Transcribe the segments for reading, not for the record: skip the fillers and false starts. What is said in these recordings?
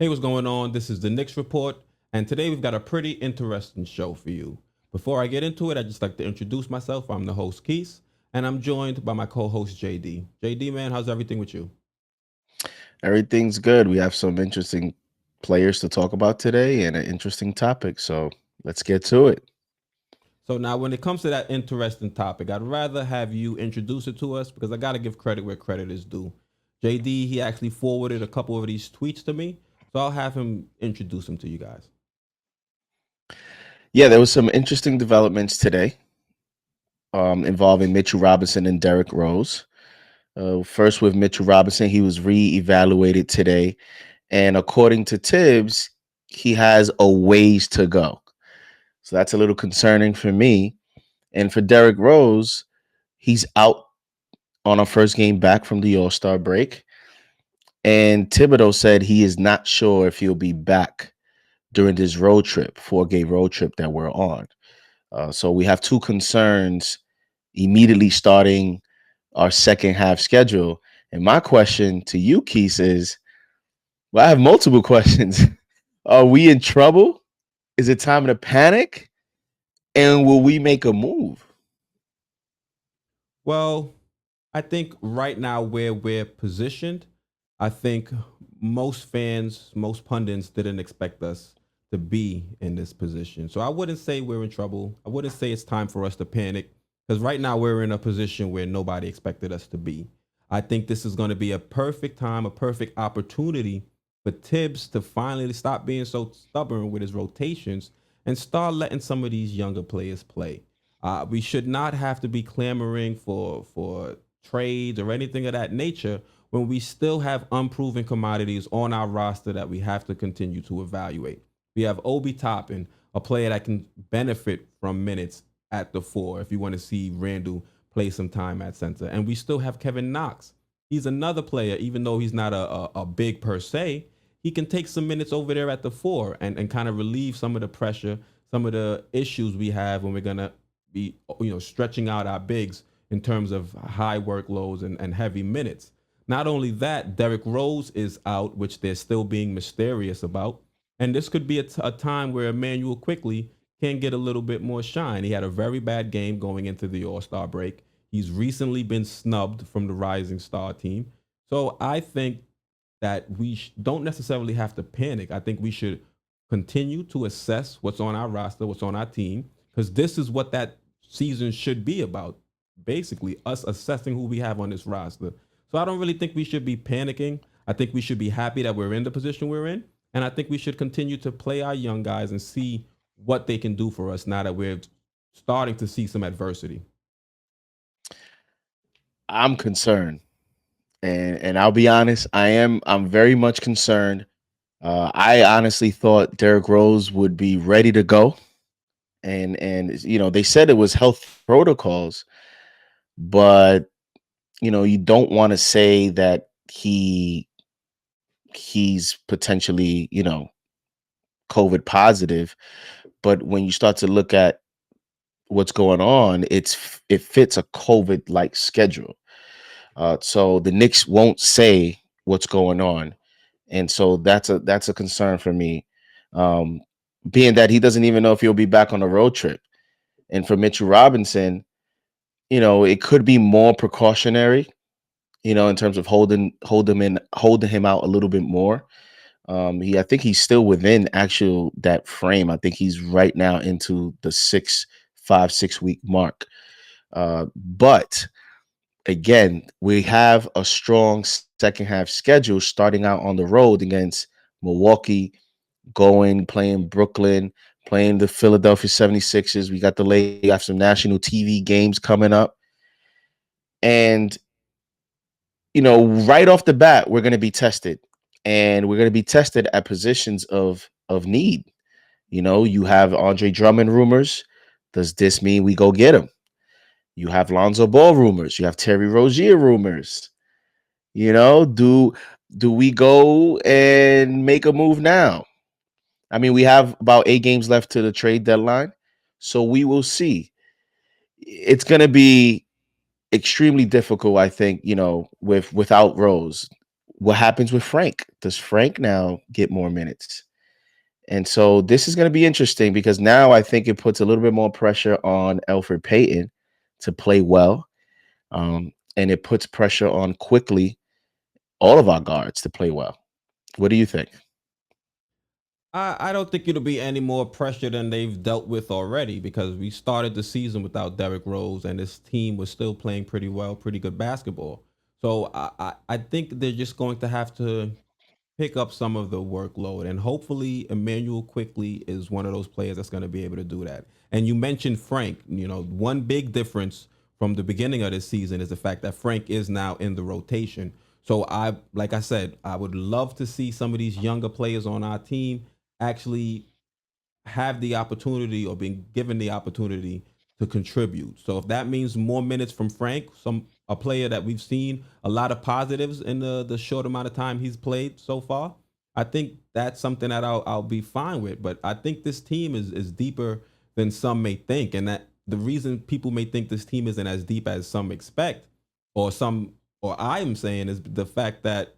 Hey, what's going on? This is the Knicks Report, and today we've got a pretty interesting show for you. Before I get into it, I'd just like to introduce myself. I'm the host, Quis, and I'm joined by my co-host, JD. JD, man, how's everything with you? Everything's good. We have some interesting players to talk about today and an interesting topic. So let's get to it. So now, when it comes to that interesting topic, I'd rather have you introduce it to us because I got to give credit where credit is due. JD, he actually forwarded a couple of these tweets to me, so I'll have him introduce them to you guys. Yeah, there was some interesting developments today involving Mitchell Robinson and Derrick Rose. First, with Mitchell Robinson, he was re-evaluated today, and according to Tibbs, he has a ways to go. So that's a little concerning for me. And for Derrick Rose, he's out on a first game back from the All Star break. And Thibodeau said he is not sure if he'll be back during this road trip, 4 game road trip that we're on. So we have two concerns immediately starting our second half schedule. And my question to you, Keith, is well, I have multiple questions. Are we in trouble? Is it time to panic? And will we make a move? Well, I think right now where we're positioned, I think most fans, most pundits didn't expect us to be in this position. So I wouldn't say we're in trouble. I wouldn't say it's time for us to panic because right now we're in a position where nobody expected us to be. I think this is going to be a perfect time, a perfect opportunity for Tibbs to finally stop being so stubborn with his rotations and start letting some of these younger players play. We should not have to be clamoring for trades or anything of that nature when we still have unproven commodities on our roster that we have to continue to evaluate. We have Obi Toppin, a player that can benefit from minutes at the four if you want to see Randall play some time at center. And we still have Kevin Knox. He's another player, even though he's not a big per se, he can take some minutes over there at the four and kind of relieve some of the pressure, some of the issues we have when we're gonna be stretching out our bigs in terms of high workloads and heavy minutes. Not only that, Derrick Rose is out, which they're still being mysterious about. And this could be a time where Emmanuel quickly can get a little bit more shine. He had a very bad game going into the All Star break. He's recently been snubbed from the Rising Star team. So I think that we don't necessarily have to panic. I think we should continue to assess what's on our roster, what's on our team, because this is what that season should be about. Basically, us assessing who we have on this roster. So I don't really think we should be panicking. I think we should be happy that we're in the position we're in. And I think we should continue to play our young guys and see what they can do for us now that we're starting to see some adversity. I'm concerned. And I'll be honest, I'm very much concerned. I honestly thought Derrick Rose would be ready to go. And they said it was health protocols, but you don't want to say that he's potentially, COVID positive. But when you start to look at what's going on, it fits a COVID like schedule. So the Knicks won't say what's going on, and so that's a concern for me. Um, Being that he doesn't even know if he'll be back on a road trip, and for Mitchell Robinson, it could be more precautionary, in terms of holding him out a little bit more. I think he's still within actual that frame. I think he's right now into the 6 week mark. But again, we have a strong second half schedule starting out on the road against Milwaukee, playing Brooklyn, playing the Philadelphia 76ers. We have some national TV games coming up. And, right off the bat, we're going to be tested. And we're going to be tested at positions of need. You have Andre Drummond rumors. Does this mean we go get him? You have Lonzo Ball rumors. You have Terry Rozier rumors. Do we go and make a move now? I mean, we have about 8 games left to the trade deadline, so we will see. It's going to be extremely difficult, I think. Without Rose, what happens with Frank? does Frank now get more minutes? And so this is going to be interesting because now I think it puts a little bit more pressure on Elfrid Payton to play well. And it puts pressure on quickly all of our guards to play well. What do you think? I don't think it'll be any more pressure than they've dealt with already because we started the season without Derrick Rose and this team was still playing pretty well, pretty good basketball. So I think they're just going to have to pick up some of the workload. And hopefully, Emmanuel quickly is one of those players that's going to be able to do that. And you mentioned Frank. One big difference from the beginning of this season is the fact that Frank is now in the rotation. So like I said, I would love to see some of these younger players on our team actually have the opportunity or being given the opportunity to contribute. So if that means more minutes from Frank, a player that we've seen a lot of positives in the short amount of time he's played so far, I think that's something that I'll be fine with. But I think this team is deeper than some may think, and that the reason people may think this team isn't as deep as some expect, or some or I am saying is the fact that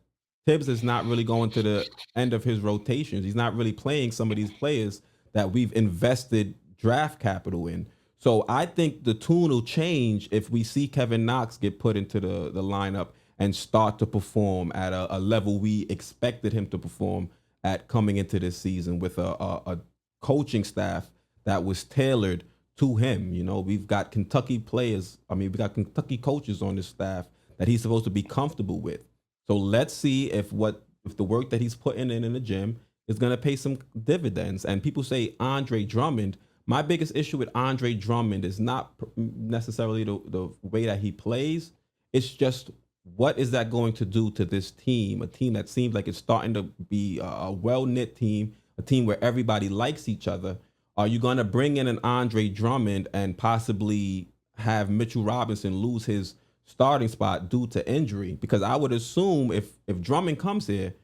Tibbs is not really going to the end of his rotations. He's not really playing some of these players that we've invested draft capital in. So I think the tune will change if we see Kevin Knox get put into the lineup and start to perform at a level we expected him to perform at coming into this season with a coaching staff that was tailored to him. We've got Kentucky players. I mean, we got Kentucky coaches on this staff that he's supposed to be comfortable with. So let's see if the work that he's putting in the gym is going to pay some dividends. And people say Andre Drummond. My biggest issue with Andre Drummond is not necessarily the way that he plays. It's just what is that going to do to this team? A team that seems like it's starting to be a well-knit team, a team where everybody likes each other. Are you going to bring in an Andre Drummond and possibly have Mitchell Robinson lose his starting spot due to injury? Because I would assume if Drummond comes here,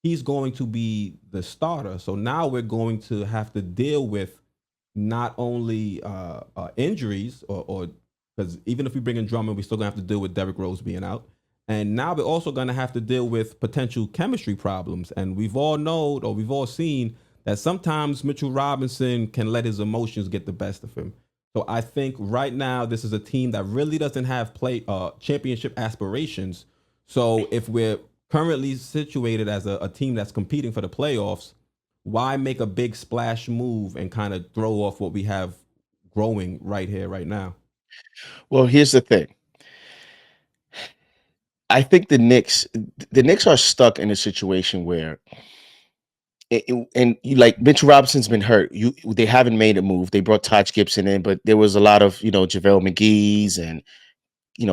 he's going to be the starter. So now we're going to have to deal with not only injuries, or because even if we bring in Drummond, we're still gonna have to deal with Derrick Rose being out, and now we're also gonna have to deal with potential chemistry problems. And we've all known, or we've all seen, that sometimes Mitchell Robinson can let his emotions get the best of him. So I think right now this is a team that really doesn't have championship aspirations. So if we're currently situated as a team that's competing for the playoffs, why make a big splash move and kind of throw off what we have growing right here, right now? Well, here's the thing. I think the Knicks are stuck in a situation where and you like Mitchell Robinson's been hurt. They haven't made a move. They brought Taj Gibson in, but there was a lot of, JaVale McGee's and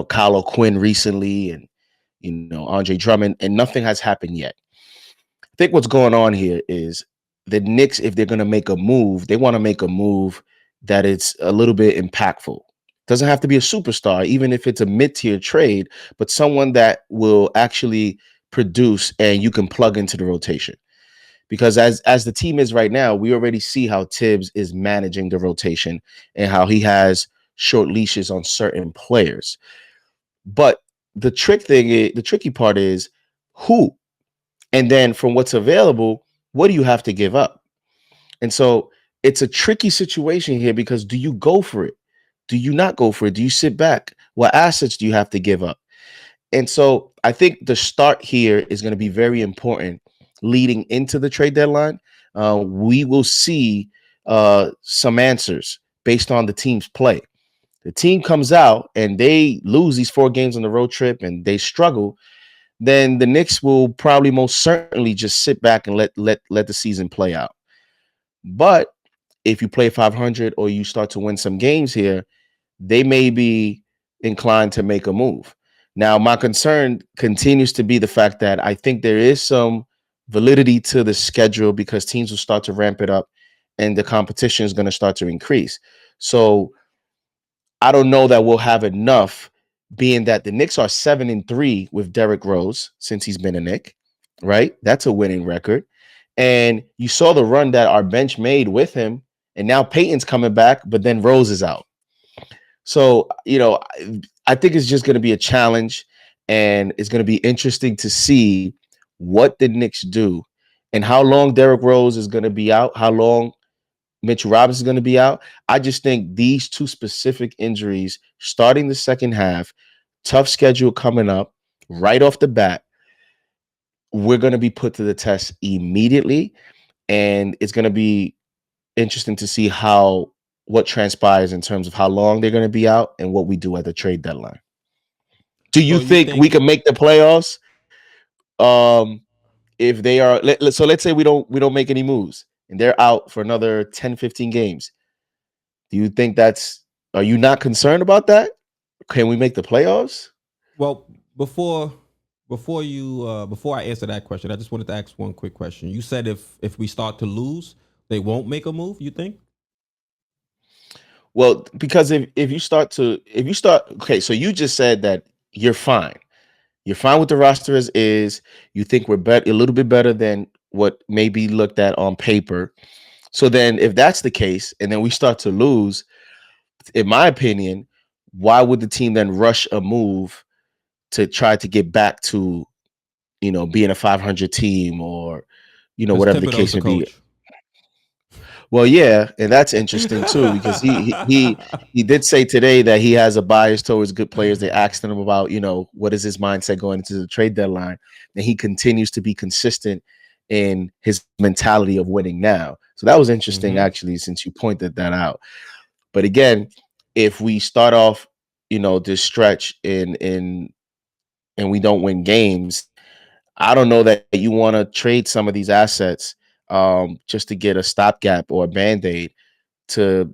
Kyle O'Quinn recently and Andre Drummond, and nothing has happened yet. I think what's going on here is the Knicks, if they're gonna make a move, they want to make a move that it's a little bit impactful. Doesn't have to be a superstar, even if it's a mid-tier trade, but someone that will actually produce and you can plug into the rotation. Because as the team is right now, we already see how Tibbs is managing the rotation and how he has short leashes on certain players. But the tricky part is who, and then from what's available, what do you have to give up? And so it's a tricky situation here because do you go for it? Do you not go for it? Do you sit back? What assets do you have to give up? And so I think the start here is going to be very important leading into the trade deadline. We will see some answers based on the team's play. The team comes out and they lose these 4 games on the road trip and they struggle, then the Knicks will probably most certainly just sit back and let the season play out. But if you play 500 or you start to win some games here, they may be inclined to make a move. Now, my concern continues to be the fact that I think there is some validity to the schedule because teams will start to ramp it up and the competition is going to start to increase. So I don't know that we'll have enough, being that the Knicks are 7-3 with Derrick Rose since he's been a Knick, right? That's a winning record. And you saw the run that our bench made with him. And now Peyton's coming back, but then Rose is out. So, I think it's just going to be a challenge, and it's going to be interesting to see what the Knicks do and how long Derrick Rose is going to be out, how long Mitchell Robinson is going to be out. I just think these two specific injuries starting the second half, tough schedule coming up right off the bat, we're going to be put to the test immediately. And it's going to be interesting to see what transpires in terms of how long they're going to be out and what we do at the trade deadline. Do you So you think we think? can make the playoffs? Um, if they are so let's say we don't make any moves and they're out for another 10, 15 games. Do you think are you not concerned about that? Can we make the playoffs? Well, before I answer that question, I just wanted to ask one quick question. You said if we start to lose, they won't make a move. You think? Well, because if you start okay, so you just said that you're fine. You're fine with the roster as is. You think we're a little bit better than what may be looked at on paper. So then if that's the case, and then we start to lose, in my opinion, why would the team then rush a move to try to get back to, being a 500 team or, Because whatever the Thibodeau's case the may be? coach. Well, yeah, and that's interesting too because he did say today that he has a bias towards good players. They asked him about, what is his mindset going into the trade deadline, and he continues to be consistent in his mentality of winning now. So that was interesting, Hmm. actually, since you pointed that out. But again, if we start off, this stretch and we don't win games, I don't know that you want to trade some of these assets just to get a stopgap or a band-aid to,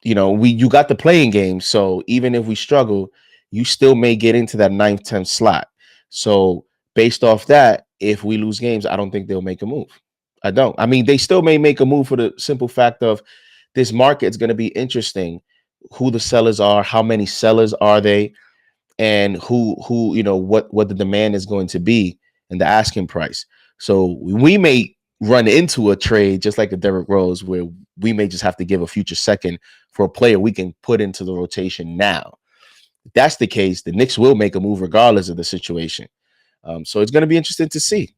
you got the playing game. So even if we struggle, you still may get into that ninth, 10th slot. So based off that, if we lose games, I don't think they'll make a move. I don't. I mean, they still may make a move for the simple fact of this market is going to be interesting. Who the sellers are, how many sellers are they, and who what the demand is going to be and the asking price. So we may run into a trade just like a Derrick Rose where we may just have to give a future second for a player we can put into the rotation now. If that's the case, the Knicks will make a move regardless of the situation. So it's going to be interesting to see.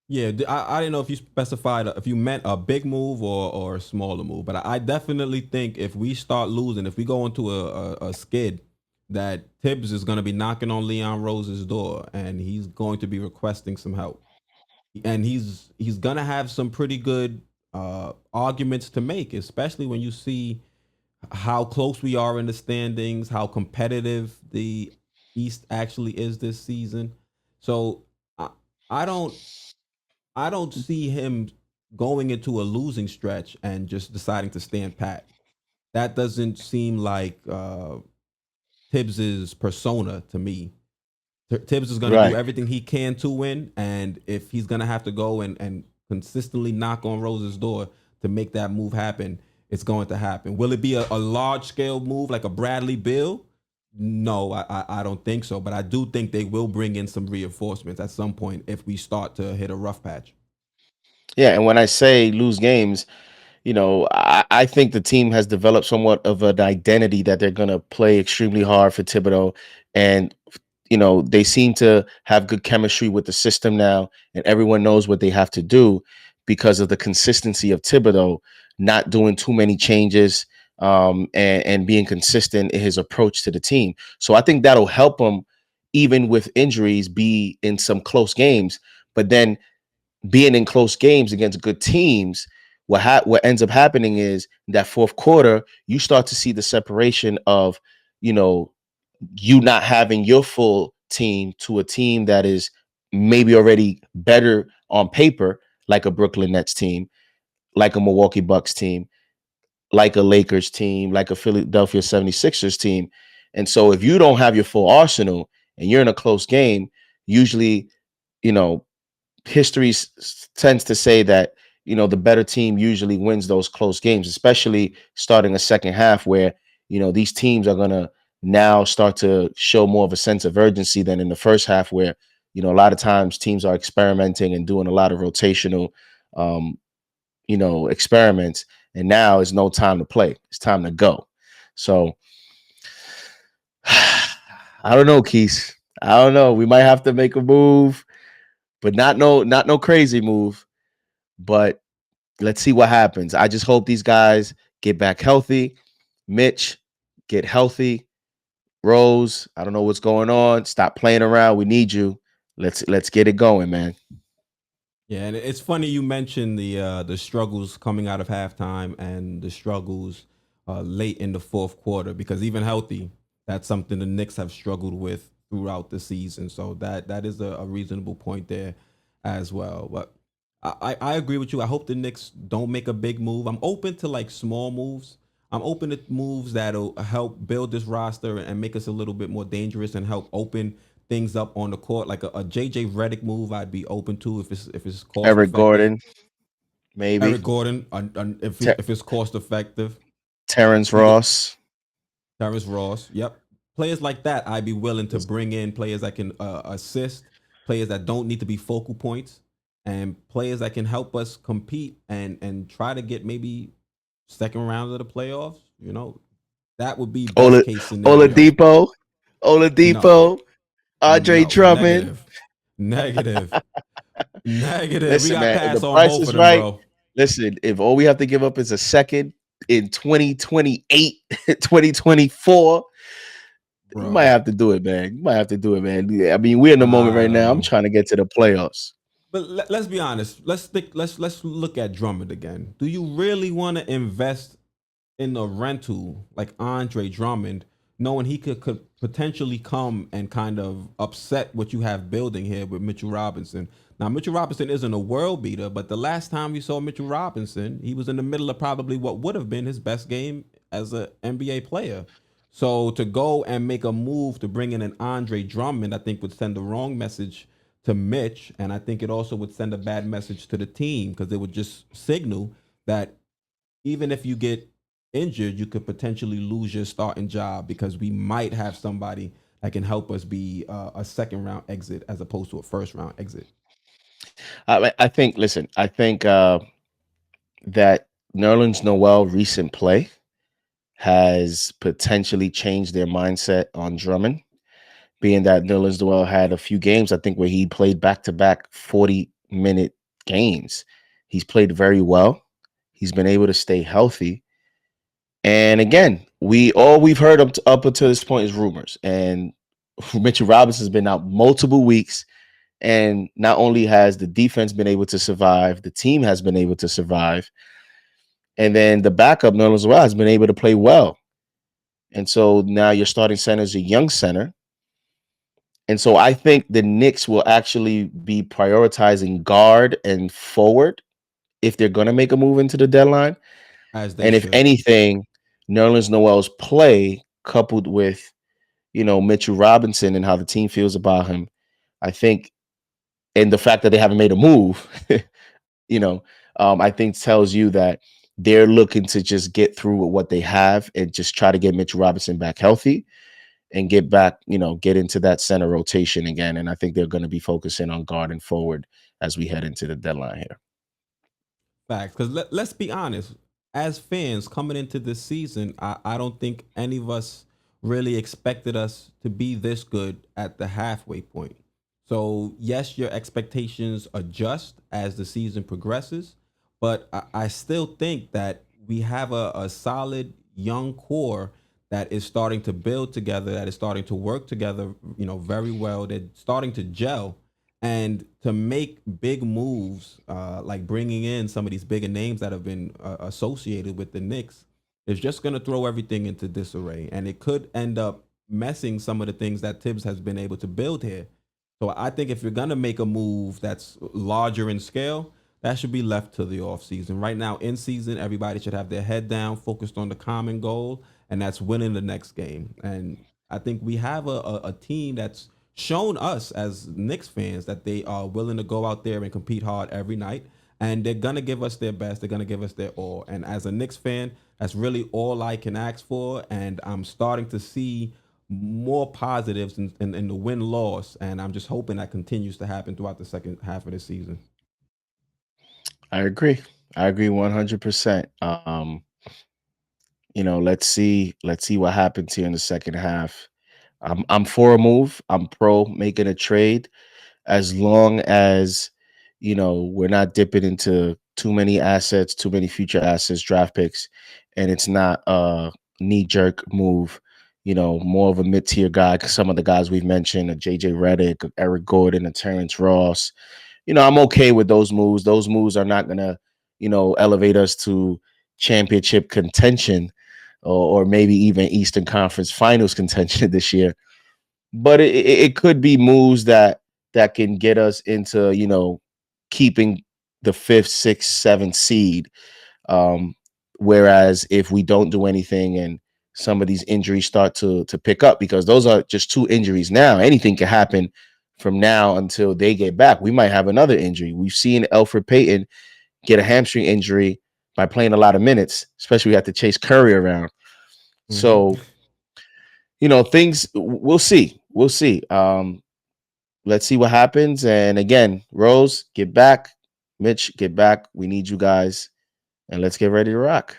Yeah, I didn't know if you specified if you meant a big move or a smaller move, but I definitely think if we start losing, if we go into a skid, that Tibbs is going to be knocking on Leon Rose's door and he's going to be requesting some help, and he's going to have some pretty good arguments to make, especially when you see how close we are in the standings, how competitive the East actually is this season. So I, I don't I don't see him going into a losing stretch and just deciding to stand pat. That doesn't seem like Tibbs's persona to me. Tibbs is going to do Right. everything he can to win, and if he's going to have to go and consistently knock on Rose's door to make that move happen, it's going to happen. Will it be a large scale move like a Bradley Bill? No, I don't think so. But I do think they will bring in some reinforcements at some point if we start to hit a rough patch. Yeah. And when I say lose games, I think the team has developed somewhat of an identity that they're going to play extremely hard for Thibodeau. And, they seem to have good chemistry with the system now, and everyone knows what they have to do because of the consistency of Thibodeau, not doing too many changes and being consistent in his approach to the team. So I think that'll help him, even with injuries, be in some close games. But then being in close games against good teams, what ends up happening is that fourth quarter, you start to see the separation of, you know, you not having your full team to a team that is maybe already better on paper, like a Brooklyn Nets team, like a Milwaukee Bucks team, like a Lakers team, like a Philadelphia 76ers team. And so if you don't have your full arsenal and you're in a close game, usually, you know, history tends to say that the better team usually wins those close games, especially starting a second half where these teams are going to now start to show more of a sense of urgency than in the first half where a lot of times teams are experimenting and doing a lot of rotational um, experiments, and now it's no time to play, it's time to go. So I don't know, Keith. I don't know. We might have to make a move. but not no crazy move. But let's see what happens. I just hope these guys get back healthy. Mitch, get healthy. Rose, I don't know what's going on. Stop playing around. We need you. Let's get it going, man. Yeah, and it's funny you mentioned the struggles coming out of halftime and the struggles late in the fourth quarter because even healthy, that's something the Knicks have struggled with throughout the season. So that is a reasonable point there as well. But I agree with you. I hope the Knicks don't make a big move. I'm open to like small moves. I'm open to moves that'll help build this roster and make us a little bit more dangerous and help open things up on the court. Like a JJ Redick move, I'd be open to if it's cost Eric effective. Gordon, maybe. Eric Gordon, Ter- if it's cost effective. Terrence We get Ross. Terrence Ross. Yep, players like that, I'd be willing to bring in players that can assist, players that don't need to be focal points, and players that can help us compete and try to get maybe second round of the playoffs. That would be best Ola, case scenario. Oladipo. No, Oladipo. Andre no, Drummond. negative, negative. Negative. We Listen, got man, if pass the on price both is of them, right, bro. listen, if all we have to give up is a second in 2028, 2024, you might Bro. have to do it, man. You might have to do it, man. Yeah, I mean, we're in the moment I right don't now. I'm know. trying to get to the playoffs. But let's be honest. Let's look at Drummond again. Do you really want to invest in a rental like Andre Drummond, knowing he could potentially come and kind of upset what you have building here with Mitchell Robinson? Now, Mitchell Robinson isn't a world beater, but the last time we saw Mitchell Robinson, he was in the middle of probably what would have been his best game as an NBA player. So to go and make a move to bring in an Andre Drummond, I think would send the wrong message to Mitch, and I think it also would send a bad message to the team because it would just signal that even if you get injured, you could potentially lose your starting job because we might have somebody that can help us be a second round exit as opposed to a first round exit. I think, listen, I think that Nerlens Noel recent play has potentially changed their mindset on Drummond, being that Nerlens Noel had a few games, I think, where he played back to back 40-minute games. He's played very well. He's been able to stay healthy. And again, we've heard up until this point is rumors. And Mitchell Robinson's been out multiple weeks. And not only has the defense been able to survive, the team has been able to survive. And then the backup, Nerlens Noel, has been able to play well. And so now your starting center is a young center. And so I think the Knicks will actually be prioritizing guard and forward if they're going to make a move into the deadline. As they And if should. anything, Nerlens Noel's play coupled with, Mitchell Robinson and how the team feels about him, I think, and the fact that they haven't made a move, you know, I think tells you that they're looking to just get through with what they have and just try to get Mitchell Robinson back healthy and get back, get into that center rotation again. And I think they're going to be focusing on guard and forward as we head into the deadline here. Facts. Because let's be honest, as fans coming into this season, I don't think any of us really expected us to be this good at the halfway point. So, yes, your expectations adjust as the season progresses, but I still think that we have a solid young core that is starting to build together, that is starting to work together, very well. They're starting to gel and to make big moves, like bringing in some of these bigger names that have been associated with the Knicks, is just going to throw everything into disarray, and it could end up messing some of the things that Tibbs has been able to build here. So I think if you're going to make a move that's larger in scale, that should be left to the offseason. Right now, in season, everybody should have their head down, focused on the common goal, and that's winning the next game. And I think we have a team that's shown us as Knicks fans that they are willing to go out there and compete hard every night. And they're gonna give us their best. They're gonna give us their all. And as a Knicks fan, that's really all I can ask for. And I'm starting to see more positives in the win loss. And I'm just hoping that continues to happen throughout the second half of the season. I agree. I agree 100%. Let's see what happens here in the second half. I'm for a move. I'm pro making a trade. as long as, we're not dipping into too many assets, too many future assets, draft picks, and it's not a knee jerk move, more of a mid tier guy. 'Cause some of the guys we've mentioned, a JJ Redick, a Eric Gordon, a Terrence Ross, I'm okay with those moves. Those moves are not going to, elevate us to championship contention, or maybe even Eastern Conference Finals contention this year. But it could be moves that can get us into, keeping the fifth, sixth, seventh seed. Um, Whereas if we don't do anything and some of these injuries start to pick up, because those are just 2 injuries now, anything can happen from now until they get back. We might have another injury. We've seen Elfrid Payton get a hamstring injury by playing a lot of minutes, especially we have to chase Curry around. Mhm. So, things, we'll see. We'll see. Let's see what happens. And again, Rose, get back. Mitch, get back. We need you guys. And let's get ready to rock.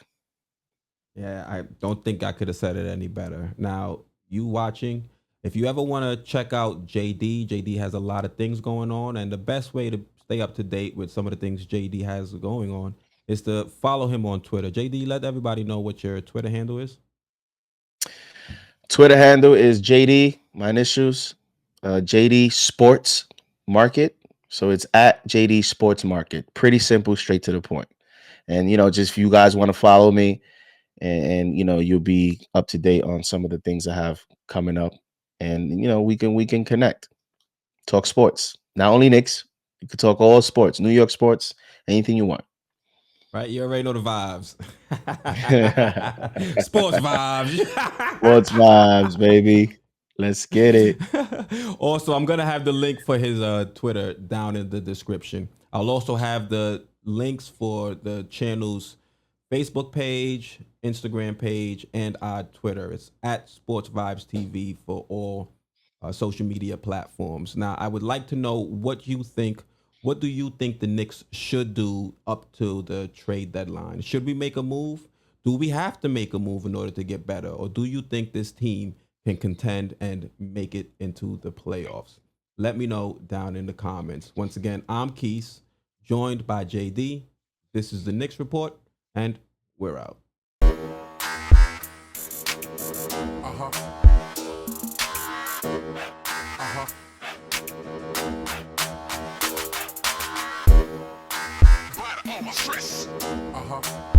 Yeah, I don't think I could have said it any better. Now, you watching, if you ever want to check out JD, JD has a lot of things going on, and the best way to stay up to date with some of the things JD has going on is to follow him on Twitter. JD, let everybody know what your Twitter handle is. Twitter handle is JD, my initials, JD Sports Market. So it's at JD Sports Market. Pretty simple, straight to the point. And, just if you guys want to follow me, and you'll be up to date on some of the things I have coming up. And, we can connect, talk sports, not only Knicks. You could talk all sports, New York sports, anything you want. Right, you already know the vibes. Sports Sports vibes. vibes, baby. Let's get it. Also, I'm gonna have the link for his Twitter down in the description. I'll also have the links for the channel's Facebook page, Instagram page, and our Twitter. It's at Sports Vibes TV for all social media platforms. Now, I would like to know what you think. What do you think the Knicks should do up to the trade deadline? Should we make a move? Do we have to make a move in order to get better? Or do you think this team can contend and make it into the playoffs? Let me know down in the comments. Once again, I'm Quis, joined by JD. This is the Knicks Report, and we're out. Uh-huh. Uh-huh. All my stress. Uh-huh.